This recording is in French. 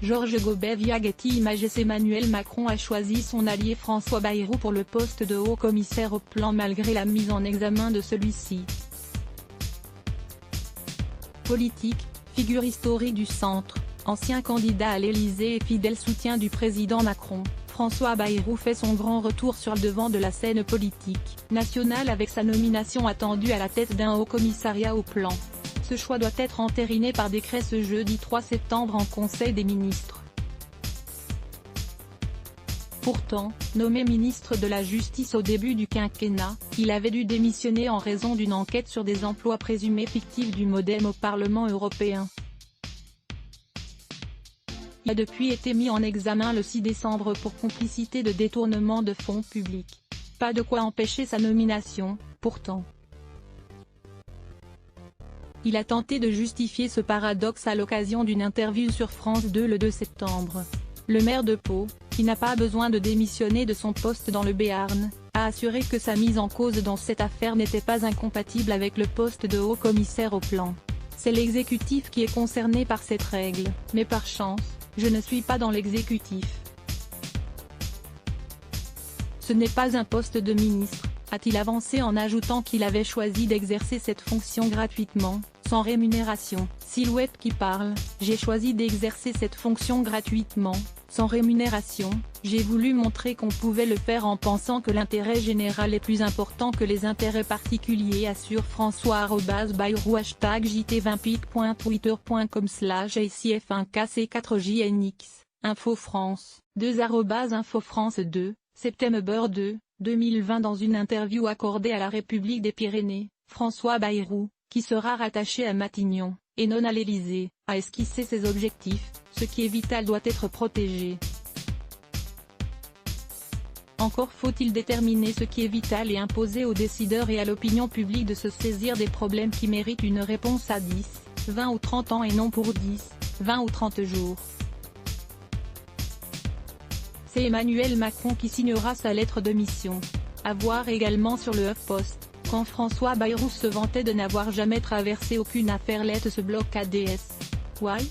Georges Gobet via Getty Images. Emmanuel Macron a choisi son allié François Bayrou pour le poste de haut-commissaire au plan malgré la mise en examen de celui-ci. Politique, figure historique du centre, ancien candidat à l'Élysée et fidèle soutien du président Macron, François Bayrou fait son grand retour sur le devant de la scène politique nationale avec sa nomination attendue à la tête d'un haut-commissariat au plan. Ce choix doit être entériné par décret ce jeudi 3 septembre en Conseil des ministres. Pourtant, nommé ministre de la Justice au début du quinquennat, il avait dû démissionner en raison d'une enquête sur des emplois présumés fictifs du MoDem au Parlement européen. Il a depuis été mis en examen le 6 décembre pour complicité de détournement de fonds publics. Pas de quoi empêcher sa nomination, pourtant. Il a tenté de justifier ce paradoxe à l'occasion d'une interview sur France 2 le 2 septembre. Le maire de Pau, qui n'a pas besoin de démissionner de son poste dans le Béarn, a assuré que sa mise en cause dans cette affaire n'était pas incompatible avec le poste de haut-commissaire au plan. C'est l'exécutif qui est concerné par cette règle, mais par chance, je ne suis pas dans l'exécutif. Ce n'est pas un poste de ministre, a-t-il avancé en ajoutant qu'il avait choisi d'exercer cette fonction gratuitement, sans rémunération. Silhouette qui parle, j'ai choisi d'exercer cette fonction gratuitement, sans rémunération, j'ai voulu montrer qu'on pouvait le faire en pensant que l'intérêt général est plus important que les intérêts particuliers, assure François @Bayrou #20.twitter.com/ACF1KC4JNX, Info France, Info France 2, septembre 2, 2020. Dans une interview accordée à la République des Pyrénées, François Bayrou, qui sera rattaché à Matignon, et non à l'Élysée, a esquissé ses objectifs, ce qui est vital doit être protégé. Encore faut-il déterminer ce qui est vital et imposer aux décideurs et à l'opinion publique de se saisir des problèmes qui méritent une réponse à 10, 20 ou 30 ans et non pour 10, 20 ou 30 jours. C'est Emmanuel Macron qui signera sa lettre de mission. À voir également sur le HuffPost, quand François Bayrou se vantait de n'avoir jamais traversé aucune affaire. Let ce bloc ADS. Why?